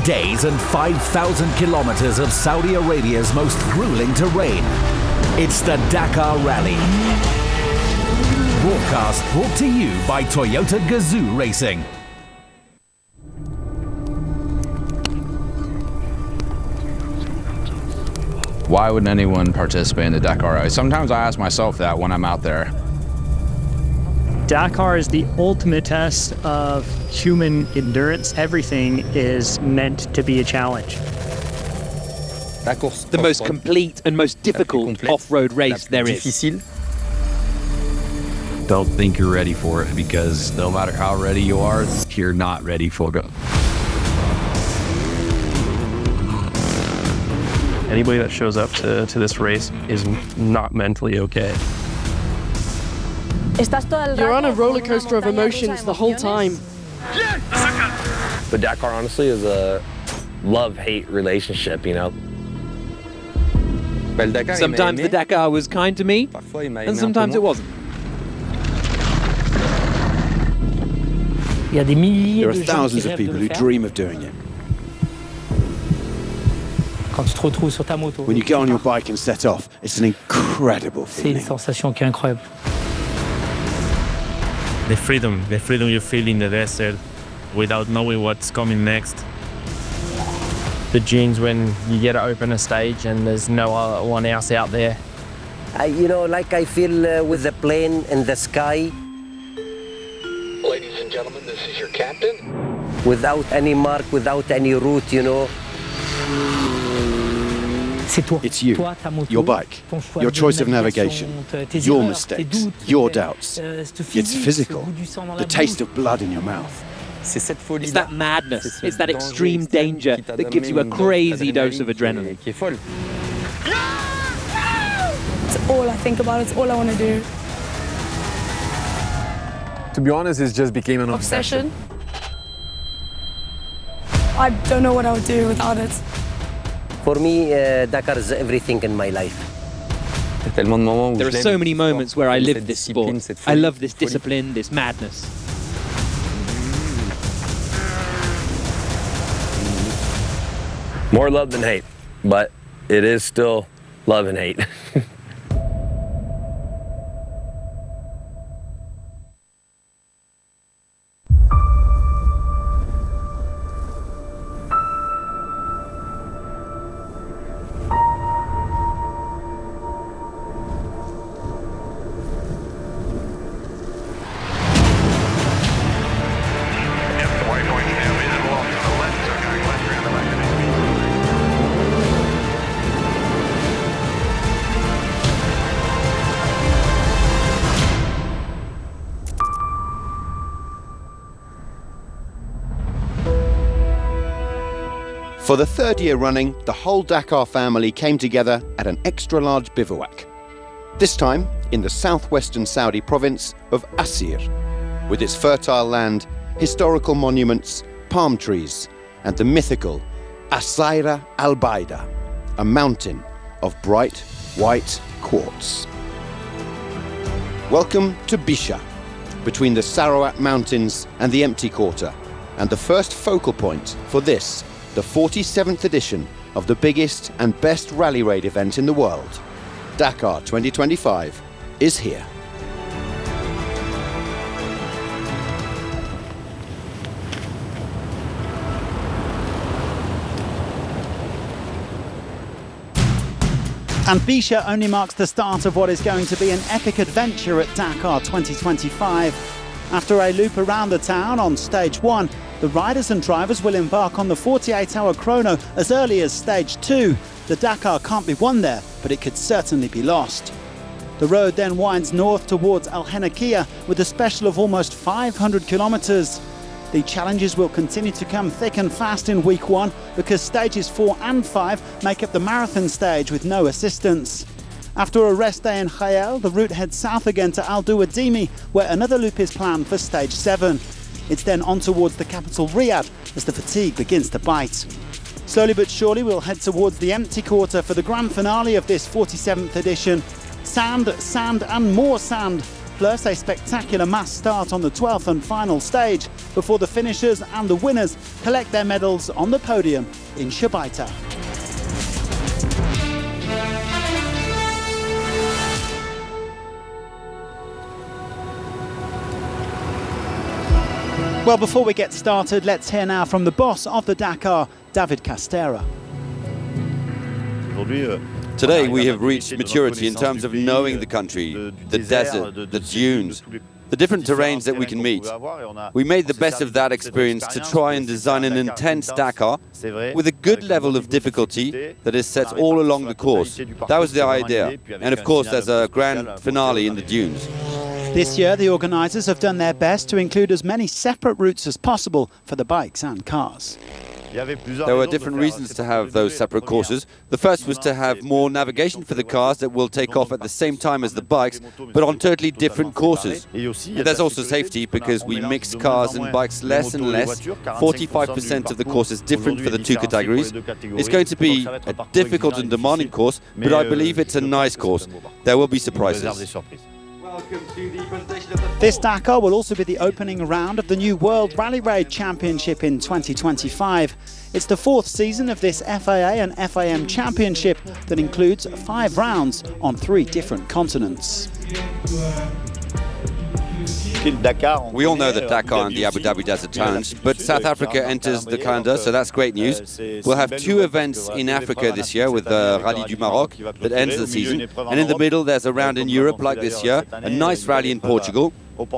days and 5,000 kilometers of Saudi Arabia's most grueling terrain. It's the Dakar Rally. Broadcast brought to you by Toyota Gazoo Racing. Why would anyone participate in the Dakar Rally? Sometimes I ask myself that when I'm out there. Dakar is the ultimate test of human endurance. Everything is meant to be a challenge. The most complete and most difficult off-road race there is. Don't think you're ready for it, because no matter how ready you are, you're not ready for it. Anybody that shows up to this race is not mentally okay. You're on a roller coaster of emotions the whole time. The Dakar, honestly, is a love-hate relationship, you know? Sometimes the Dakar was kind to me, and sometimes it wasn't. There are thousands of people who dream of doing it. When you get on your bike and set off, it's an incredible feeling. The freedom you feel in the desert without knowing what's coming next. The dunes when you get to open a stage and there's no one else out there. Like I feel with the plane in the sky. Ladies and gentlemen, this is your captain. Without any mark, without any route, you know. It's you, your bike, your choice of navigation, your mistakes, your doubts. It's physical, the taste of blood in your mouth. It's that madness, it's that extreme danger that gives you a crazy dose of adrenaline. It's all I think about, it's all I want to do. To be honest, it just became an obsession. I don't know what I would do without it. For me, Dakar is everything in my life. There are so many moments where I live this sport. I love this discipline, this madness. More love than hate, but it is still love and hate. For the third year running, the whole Dakar family came together at an extra-large bivouac. This time in the southwestern Saudi province of Asir, with its fertile land, historical monuments, palm trees, and the mythical Asaira al-Baida, a mountain of bright white quartz. Welcome to Bisha, between the Sarawak Mountains and the Empty Quarter, and the first focal point for this, the 47th edition of the biggest and best rally raid event in the world. Dakar 2025 is here. And Bisha only marks the start of what is going to be an epic adventure at Dakar 2025. After a loop around the town on stage 1, the riders and drivers will embark on the 48-hour chrono as early as stage 2. The Dakar can't be won there, but it could certainly be lost. The road then winds north towards Al Henakia with a special of almost 500 kilometres. The challenges will continue to come thick and fast in week 1 because stages 4 and 5 make up the marathon stage with no assistance. After a rest day in Khael, the route heads south again to Al Duwadimi, where another loop is planned for stage 7. It's then on towards the capital Riyadh as the fatigue begins to bite. Slowly but surely we'll head towards the Empty Quarter for the grand finale of this 47th edition. Sand, sand and more sand. plus a spectacular mass start on the 12th and final stage before the finishers and the winners collect their medals on the podium in Šibaitė. Well, before we get started, let's hear now from the boss of the Dakar, David Castera. Today we have reached maturity in terms of knowing the country, the desert, the dunes, the different terrains that we can meet. We made the best of that experience to try and design an intense Dakar with a good level of difficulty that is set all along the course. That was the idea. And of course there's a grand finale in the dunes. This year, the organisers have done their best to include as many separate routes as possible for the bikes and cars. There were different reasons to have those separate courses. The first was to have more navigation for the cars that will take off at the same time as the bikes, but on totally different courses. There's also safety because we mix cars and bikes less and less. 45% of the course is different for the two categories. It's going to be a difficult and demanding course, but I believe it's a nice course. There will be surprises. This Dakar will also be the opening round of the new World Rally Raid Championship in 2025. It's the fourth season of this FIA and FIM championship that includes 5 rounds on 3 different continents. We all know that Dakar and the Abu Dhabi Desert Challenge, but South Africa enters the calendar, so that's great news. We'll have 2 events in Africa this year with the Rallye du Maroc that ends the season, and in the middle there's a round in Europe like this year, a nice rally in Portugal.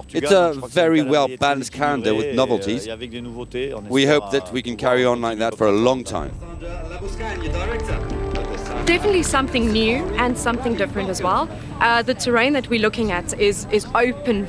It's a very well-balanced calendar with novelties. We hope that we can carry on like that for a long time. Definitely something new and something different as well. The terrain that we're looking at is open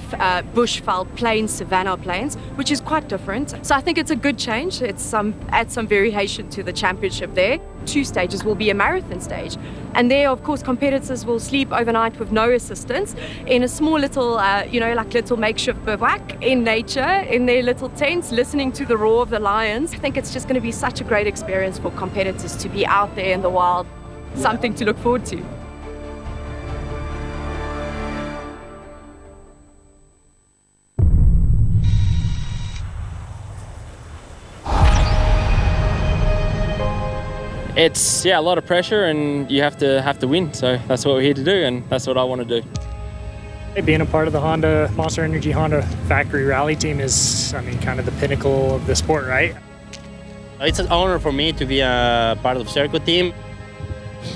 bushveld plains, savanna plains, which is quite different. So I think it's a good change. It's adds some variation to the championship there. 2 stages will be a marathon stage. And there, of course, competitors will sleep overnight with no assistance in a small little, like little makeshift bivouac in nature, in their little tents, listening to the roar of the lions. I think it's just going to be such a great experience for competitors to be out there in the wild. Something to look forward to. It's a lot of pressure, and you have to win. So that's what we're here to do, and that's what I want to do. Being a part of the Honda Monster Energy Honda factory rally team is, kind of the pinnacle of the sport, right? It's an honor for me to be a part of the circuit team.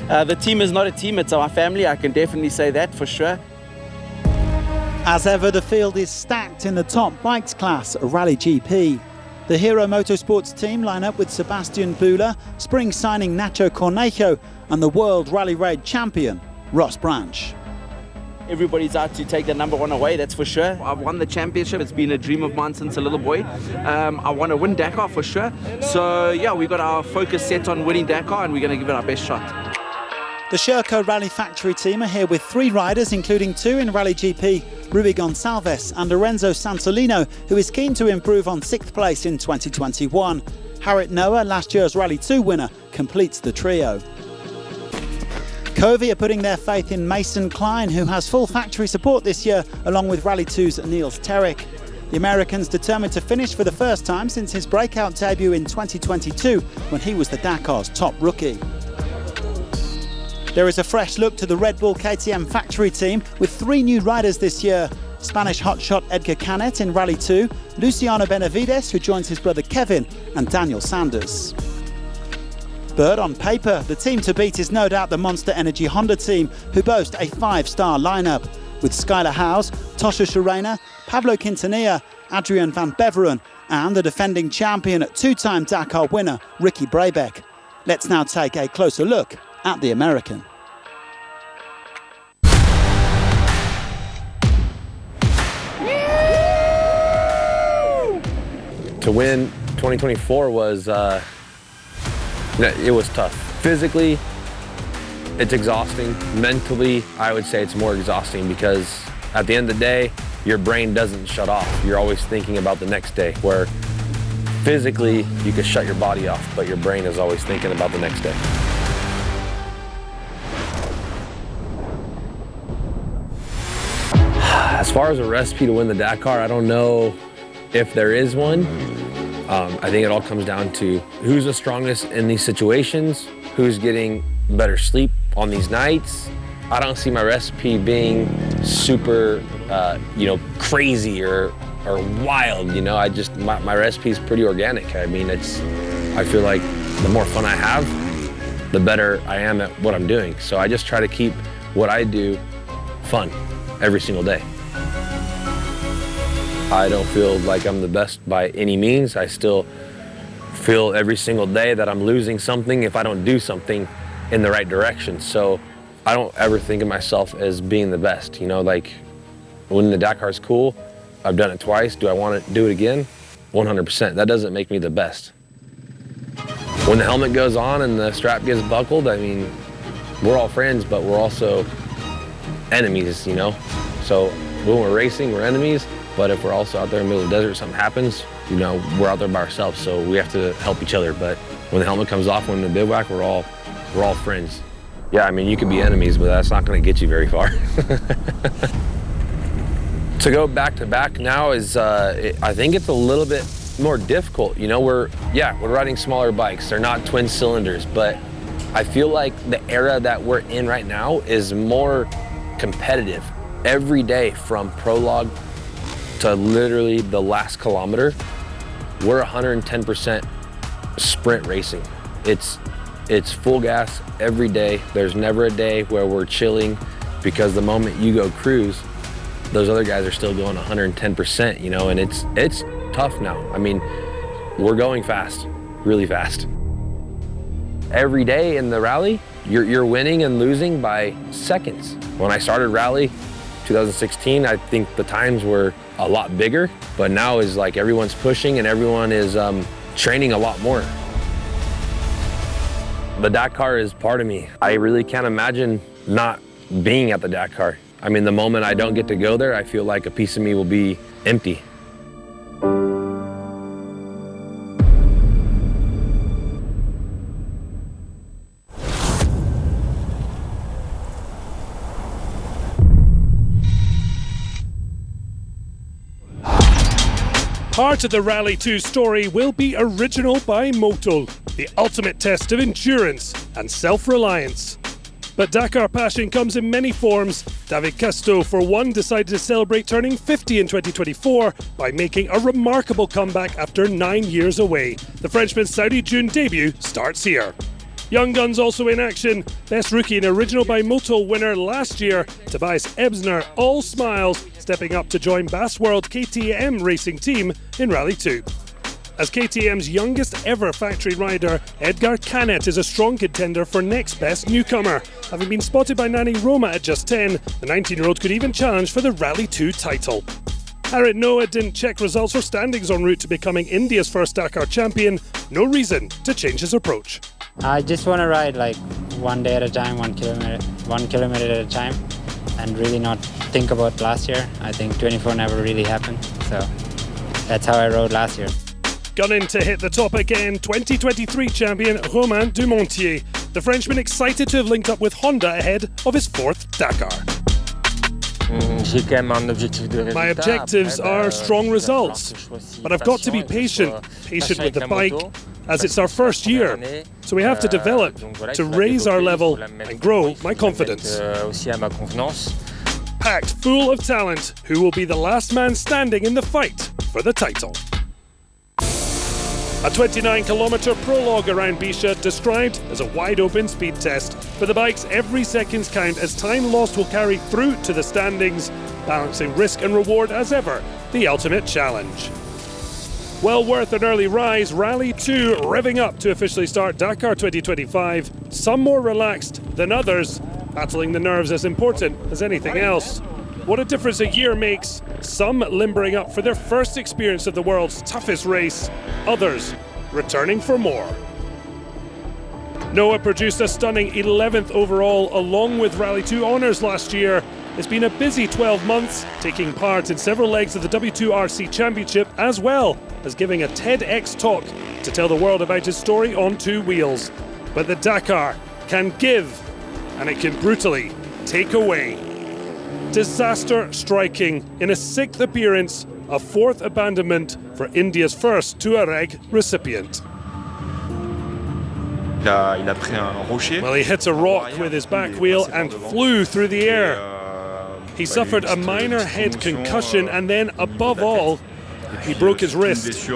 The team is not a team, it's our family. I can definitely say that for sure. As ever, the field is stacked in the top bikes class, Rally GP. The Hero Motorsports team line up with Sebastian Buhler, spring signing Nacho Cornejo, and the World Rally Raid champion, Ross Branch. Everybody's out to take the #1 away, that's for sure. I've won the championship. It's been a dream of mine since a little boy. I want to win Dakar for sure. So yeah, we've got our focus set on winning Dakar, and we're going to give it our best shot. The Sherco Rally Factory team are here with 3 riders, including 2 in Rally GP, Rui Gonçalves and Lorenzo Santolino, who is keen to improve on 6th place in 2021. Harriet Noah, last year's Rally 2 winner, completes the trio. Covey are putting their faith in Mason Klein, who has full factory support this year, along with Rally 2's Niels Terrick. The American's determined to finish for the first time since his breakout debut in 2022, when he was the Dakar's top rookie. There is a fresh look to the Red Bull KTM factory team with 3 new riders this year. Spanish hotshot Edgar Canet in Rally 2, Luciano Benavides, who joins his brother Kevin, and Daniel Sanders. But on paper, the team to beat is no doubt the Monster Energy Honda team, who boast a 5-star lineup, with Skylar Howes, Tosha Shurena, Pablo Quintanilla, Adrian van Beveren, and the defending champion, 2-time Dakar winner, Ricky Brabeck. Let's now take a closer look at the American. To win 2024 was, it was tough. Physically, it's exhausting. Mentally, I would say it's more exhausting because at the end of the day, your brain doesn't shut off. You're always thinking about the next day, where physically you can shut your body off, but your brain is always thinking about the next day. As far as a recipe to win the Dakar, I don't know if there is one. I think it all comes down to who's the strongest in these situations, who's getting better sleep on these nights. I don't see my recipe being super, crazy or wild. My recipe is pretty organic. I mean, I feel like the more fun I have, the better I am at what I'm doing. So I just try to keep what I do fun every single day. I don't feel like I'm the best by any means. I still feel every single day that I'm losing something if I don't do something in the right direction. So I don't ever think of myself as being the best. Like winning the Dakar is cool. I've done it twice. Do I want to do it again? 100%. That doesn't make me the best. When the helmet goes on and the strap gets buckled, I mean, we're all friends, but we're also enemies, So when we're racing, we're enemies. But if we're also out there in the middle of the desert, something happens, we're out there by ourselves, so we have to help each other. But when the helmet comes off, when in the bivouac, we're all friends. Yeah, I mean, you can be enemies, but that's not going to get you very far. To go back to back now is, I think it's a little bit more difficult. We're riding smaller bikes. They're not twin cylinders, but I feel like the era that we're in right now is more competitive. Every day from prologue to literally the last kilometer, we're 110% sprint racing. It's full gas every day. There's never a day where we're chilling, because the moment you go cruise, those other guys are still going 110%, and it's tough now. I mean, we're going fast, really fast. Every day in the rally, you're winning and losing by seconds. When I started rally 2016, I think the times were a lot bigger, but now is like everyone's pushing and everyone is training a lot more. The Dakar is part of me. I really can't imagine not being at the Dakar. I mean, the moment I don't get to go there, I feel like a piece of me will be empty. Part of the Rally 2 story will be original by Motul, the ultimate test of endurance and self-reliance. But Dakar passion comes in many forms. David Casteau, for one, decided to celebrate turning 50 in 2024 by making a remarkable comeback after 9 years away. The Frenchman's Saudi June debut starts here. Young guns also in action. Best rookie and original by Motul winner last year, Tobias Ebsner, all smiles, stepping up to join Bass World KTM racing team in Rally 2. As KTM's youngest ever factory rider, Edgar Canet is a strong contender for next best newcomer. Having been spotted by Nani Roma at just 10, the 19-year-old could even challenge for the Rally 2 title. Harit Noah didn't check results or standings en route to becoming India's first Dakar champion. No reason to change his approach. I just want to ride like 1 day at a time, 1 kilometer at a time, and really not think about last year. I think 24 never really happened, so that's how I rode last year. Gunning to hit the top again, 2023 champion Romain Dumontier. The Frenchman excited to have linked up with Honda ahead of his 4th Dakar. My objectives are strong results, but I've got to be patient with the bike, as it's our first year, so we have to develop to raise our level and grow my confidence. Packed full of talent, who will be the last man standing in the fight for the title? A 29-kilometre prologue around Bisha, described as a wide-open speed test. For the bikes, every second's count, as time lost will carry through to the standings, balancing risk and reward as ever, the ultimate challenge. Well worth an early rise, Rally 2 revving up to officially start Dakar 2025. Some more relaxed than others, battling the nerves as important as anything else. What a difference a year makes. Some limbering up for their first experience of the world's toughest race, others returning for more. Noah produced a stunning 11th overall along with Rally 2 honours last year. It's been a busy 12 months, taking part in several legs of the W2RC Championship, as well as giving a TEDx talk to tell the world about his story on 2 wheels. But the Dakar can give, and it can brutally take away. Disaster striking in a 6th appearance, a 4th abandonment for India's first Tuareg recipient. Well, he hit a rock with his back wheel and flew through the air. He suffered a minor head concussion and then, above all, he broke his wrist.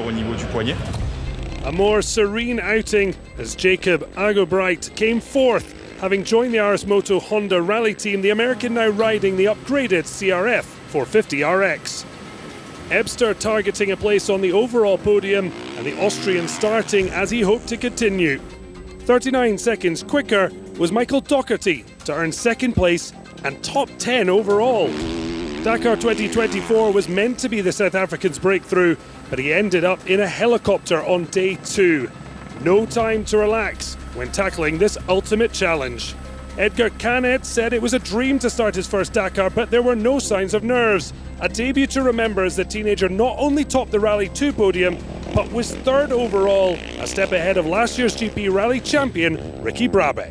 A more serene outing as Jacob Agobright came 4th, having joined the RS Moto Honda rally team, the American now riding the upgraded CRF 450 RX. Ebster targeting a place on the overall podium and the Austrian starting as he hoped to continue. 39 seconds quicker was Michael Doherty to earn 2nd place and top 10 overall. Dakar 2024 was meant to be the South African's breakthrough, but he ended up in a helicopter on day 2. No time to relax when tackling this ultimate challenge. Edgar Canet said it was a dream to start his first Dakar, but there were no signs of nerves. A debut to remember as the teenager not only topped the Rally 2 podium, but was 3rd overall, a step ahead of last year's GP Rally champion, Ricky Brabeck.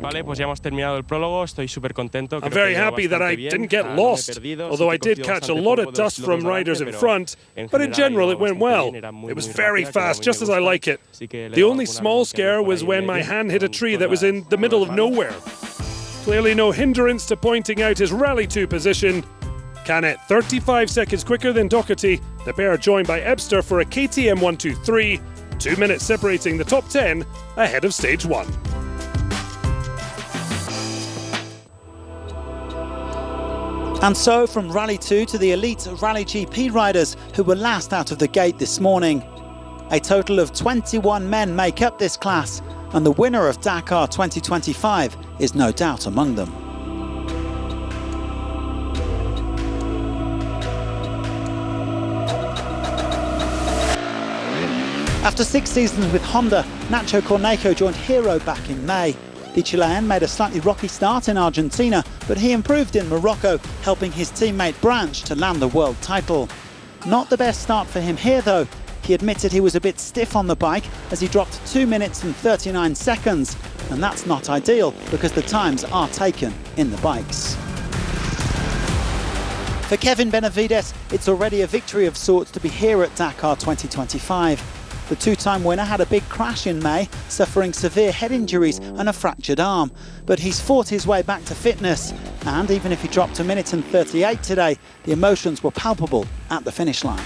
I'm very happy that I didn't get lost, although I did catch a lot of dust from riders in front, but in general it went well. It was very fast, just as I like it. The only small scare was when my hand hit a tree that was in the middle of nowhere. Clearly no hindrance to pointing out his Rally 2 position. Canet 35 seconds quicker than Doherty, the pair joined by Ebster for a KTM 123, 2 minutes separating the top 10 ahead of stage 1. And so from Rally 2 to the elite Rally GP riders who were last out of the gate this morning. A total of 21 men make up this class, and the winner of Dakar 2025 is no doubt among them. After 6 seasons with Honda, Nacho Cornejo joined Hero back in May. The Chilean made a slightly rocky start in Argentina, but he improved in Morocco, helping his teammate Branch to land the world title. Not the best start for him here though. He admitted he was a bit stiff on the bike as he dropped 2 minutes and 39 seconds, and that's not ideal because the times are taken in the bikes. For Kevin Benavides, it's already a victory of sorts to be here at Dakar 2025. The 2-time winner had a big crash in May, suffering severe head injuries and a fractured arm. But he's fought his way back to fitness, and even if he dropped 1 minute and 38 today, the emotions were palpable at the finish line.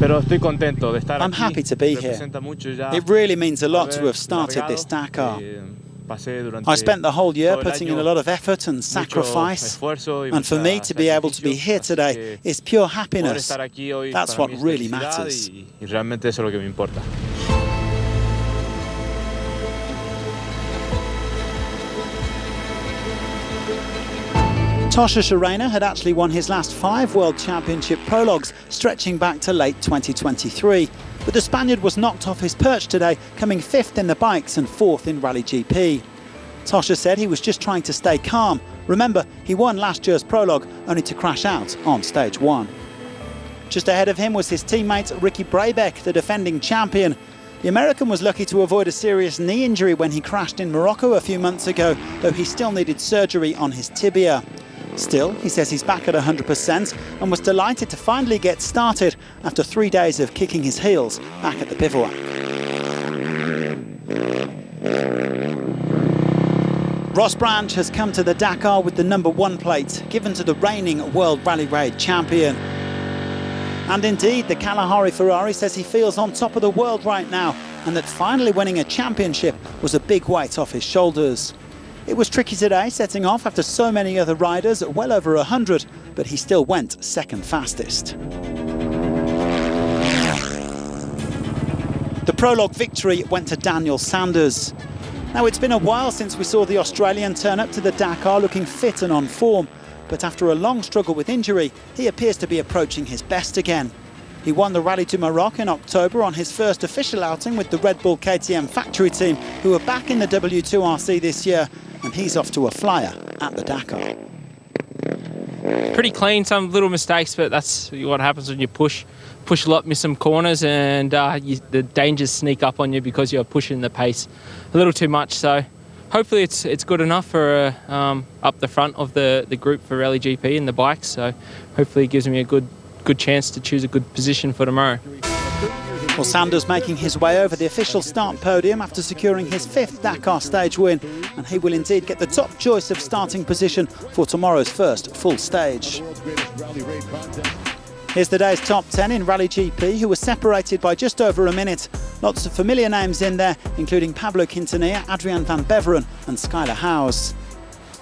I'm happy to be here. It really means a lot to have started this Dakar. I spent the whole year putting in a lot of effort and sacrifice, and for me to be able to be here today is pure happiness. That's what really matters. Tosha Shirena had actually won his last 5 World Championship prologues, stretching back to late 2023. But the Spaniard was knocked off his perch today, coming 5th in the bikes and 4th in Rally GP. Tosha said he was just trying to stay calm. Remember, he won last year's prologue, only to crash out on stage 1. Just ahead of him was his teammate Ricky Brabeck, the defending champion. The American was lucky to avoid a serious knee injury when he crashed in Morocco a few months ago, though he still needed surgery on his tibia. Still, he says he's back at 100% and was delighted to finally get started after 3 days of kicking his heels back at the bivouac. Ross Branch has come to the Dakar with the number 1 plate, given to the reigning World Rally Raid champion. And indeed, the Kalahari Ferrari says he feels on top of the world right now, and that finally winning a championship was a big weight off his shoulders. It was tricky today, setting off after so many other riders at well over 100, but he still went second fastest. The prologue victory went to Daniel Sanders. Now, it's been a while since we saw the Australian turn up to the Dakar looking fit and on form, but after a long struggle with injury, he appears to be approaching his best again. He won the Rally du Maroc in October on his first official outing with the Red Bull KTM factory team, who are back in the W2RC this year, and he's off to a flyer at the Dakar. Pretty clean, some little mistakes, but that's what happens when you push a lot, miss some corners, and the dangers sneak up on you because you're pushing the pace a little too much. So hopefully it's good enough for up the front of the group for Rally GP and the bikes. So hopefully it gives me a good chance to choose a good position for tomorrow. Well, Sanders making his way over the official start podium after securing his 5th Dakar stage win, and he will indeed get the top choice of starting position for tomorrow's first full stage. Here's the day's top 10 in Rally GP, who were separated by just over a minute. Lots of familiar names in there, including Pablo Quintanilla, Adrian van Beveren and Skylar Howes.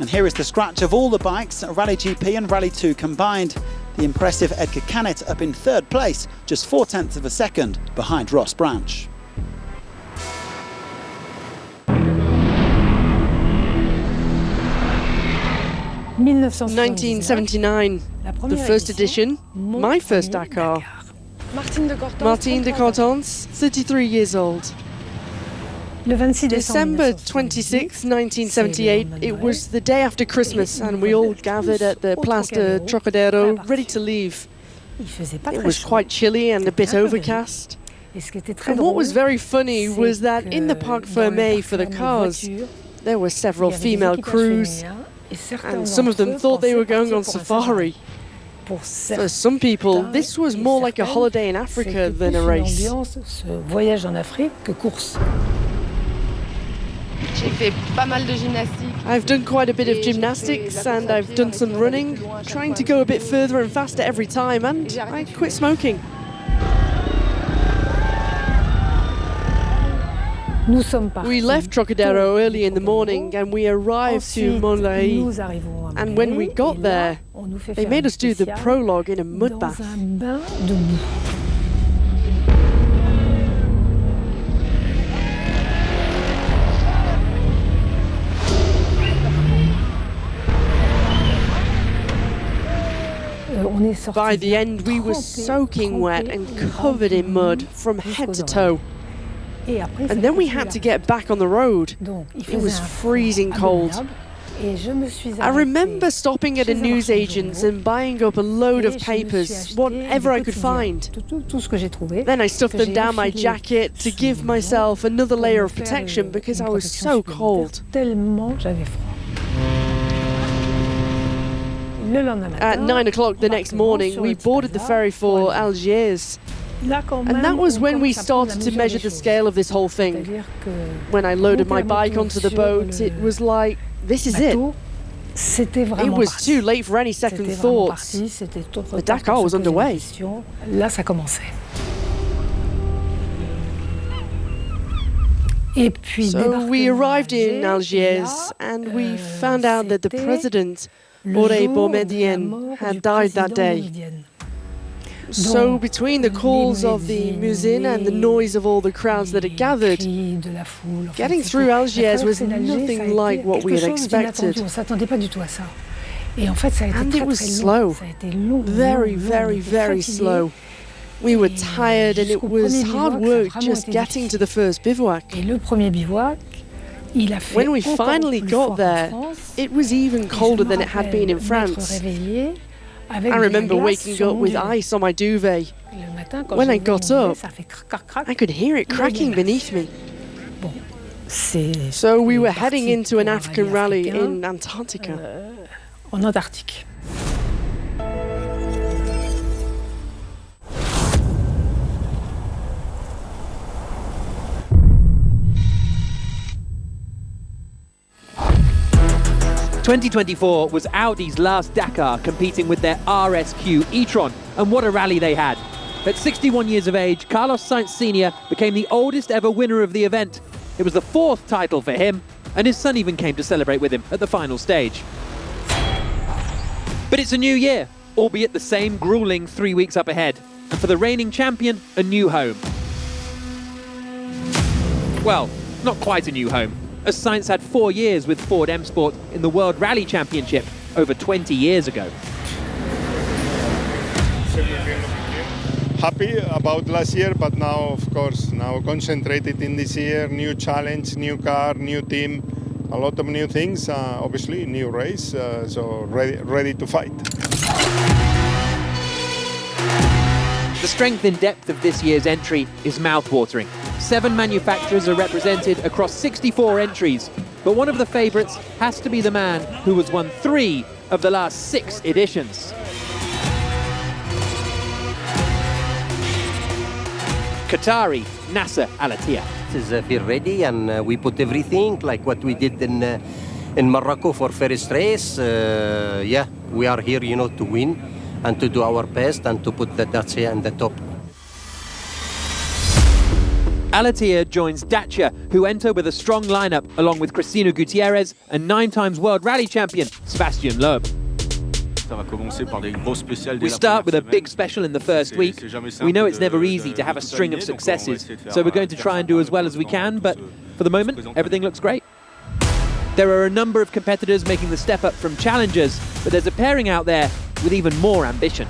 And here is the scratch of all the bikes, Rally GP and Rally 2 combined. The impressive Edgar Canet up in 3rd place, just 0.4 of a second behind Ross Branch. (1979), the first edition, my first Dakar. Martine de Cortens, 33 years old. December 26, 1978, it was the day after Christmas and we all gathered at the Place de Trocadero ready to leave. It was quite chilly and a bit overcast. And what was very funny was that in the Parc Fermé for the cars, there were several female crews and some of them thought they were going on safari. For some people, this was more like a holiday in Africa than a race. I've done quite a bit of gymnastics and I've done some running, trying to go a bit further and faster every time, and I quit smoking. We left Trocadero early in the morning and we arrived to Montlhéry. And when we got there, they made us do the prologue in a mud bath. By the end, we were soaking wet and covered in mud from head to toe. And then we had to get back on the road. It was freezing cold. I remember stopping at a newsagent's and buying up a load of papers, whatever I could find. Then I stuffed them down my jacket to give myself another layer of protection because I was so cold. At 9 o'clock the next morning, we boarded the ferry for Algiers. And that was when we started to measure the scale of this whole thing. When I loaded my bike onto the boat, it was like, this is it. It was too late for any second thoughts. The Dakar was underway. So we arrived in Algiers and we found out that the president, Auré Boumediene, had died that day. So between the calls of the muezzin and the noise of all the crowds that had gathered, getting through Algiers was nothing like what we had expected. And it was slow. Very, very, very slow. We were tired and it was hard work just getting to the first bivouac. When we finally got there, it was even colder than it had been in France. I remember waking up with ice on my duvet. When I got up, I could hear it cracking beneath me. So we were heading into an African rally in Antarctica. 2024 was Audi's last Dakar, competing with their RSQ e-tron, and what a rally they had. At 61 years of age, Carlos Sainz Sr. became the oldest ever winner of the event. It was the 4th title for him, and his son even came to celebrate with him at the final stage. But it's a new year, albeit the same grueling 3 weeks up ahead, and for the reigning champion, a new home. Well, not quite a new home, as Sainz had 4 years with Ford M Sport in the World Rally Championship over 20 years ago. Happy about last year, but now, of course, now concentrated in this year, new challenge, new car, new team, a lot of new things, obviously, new race, so ready to fight. The strength and depth of this year's entry is mouth-watering. 7 manufacturers are represented across 64 entries, But one of the favourites has to be the man who has won 3 of the last 6 editions. Qatari Nasser Al-Attiyah. Feel ready, and we put everything like what we did in Morocco for first race. Yeah, we are here, you know, to win and to do our best and to put the Dacia in the top. Al-Attiyah joins Dacia, who enter with a strong lineup, along with Cristina Gutierrez and 9-time world rally champion Sebastian Loeb. We start with a big special in the first week. We know it's never easy to have a string of successes, so we're going to try and do as well as we can, but for the moment, everything looks great. There are a number of competitors making the step up from challengers, but there's a pairing out there with even more ambition.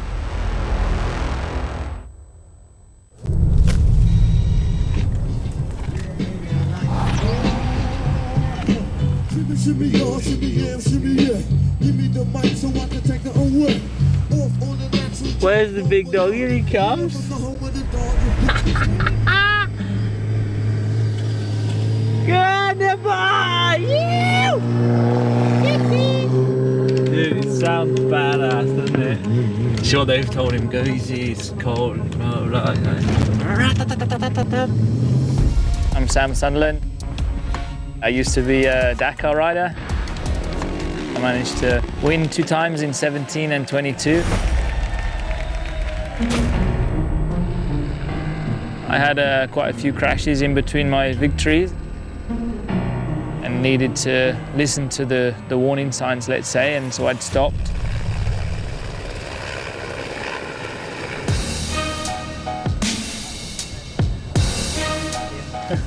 Where's the big dog? Here he comes. Goodbye! Dude, it sounds badass, doesn't it? Sure, they've told him go easy, it's cold, blah, blah, blah. I'm Sam Sunderland. I used to be a Dakar rider. I managed to win 2 times in 17 and 22. I had quite a few crashes in between my victories and needed to listen to the warning signs, let's say, and so I'd stopped.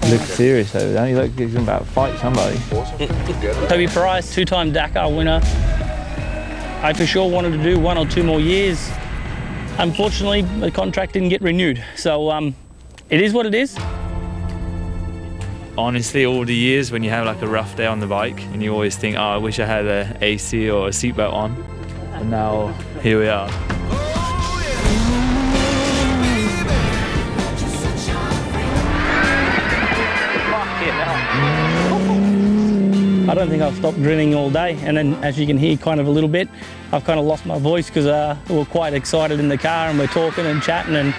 Look serious though, don't you? Look, he's about to fight somebody. Toby Price, 2-time Dakar winner. I for sure wanted to do 1 or 2 more years. Unfortunately, the contract didn't get renewed, so it is what it is. Honestly, all the years when you have like a rough day on the bike and you always think, oh, I wish I had an AC or a seatbelt on. And now, here we are. I don't think I've stopped grinning all day, and then as you can hear kind of a little bit, I've kind of lost my voice because we're quite excited in the car and we're talking and chatting, and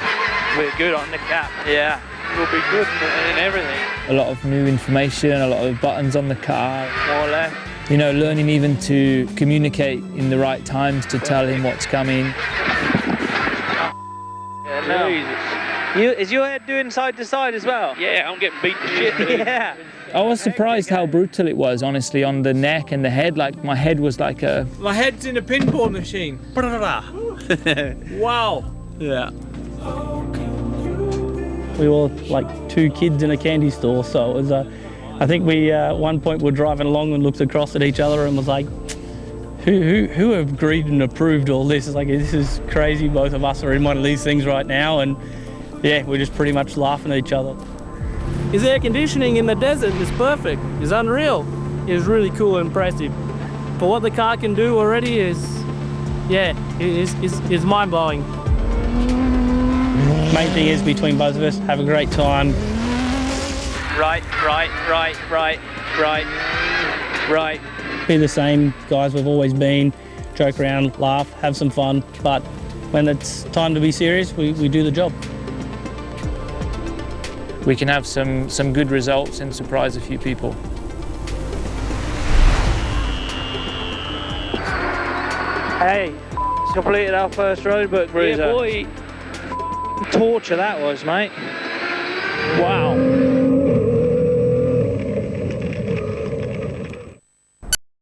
We're good on the cap, yeah. We'll be good in everything. A lot of new information, a lot of buttons on the car, more or less. You know, learning even to communicate in the right times to tell him what's coming. Yeah, no. Is your head doing side to side as well? Yeah, I'm getting beat to shit. Yeah. I was surprised how brutal it was, honestly, on the neck and the head. Like, my head was like a... My head's in a pinball machine. Wow. Yeah. We were like 2 kids in a candy store, so it was I think we at one point were driving along and looked across at each other and was like, who agreed and approved all this? It's like, this is crazy, both of us are in one of these things right now, and yeah, we're just pretty much laughing at each other. His air conditioning in the desert is perfect. It's unreal. It's really cool and impressive. For what the car can do already is, yeah, it's mind-blowing. Main thing is between both of us, have a great time. Right. Be the same guys we've always been, joke around, laugh, have some fun, but when it's time to be serious, we do the job. We can have some good results and surprise a few people. Hey, completed our first road book, Bruiser. Yeah, boy. Torture that was, mate. Wow.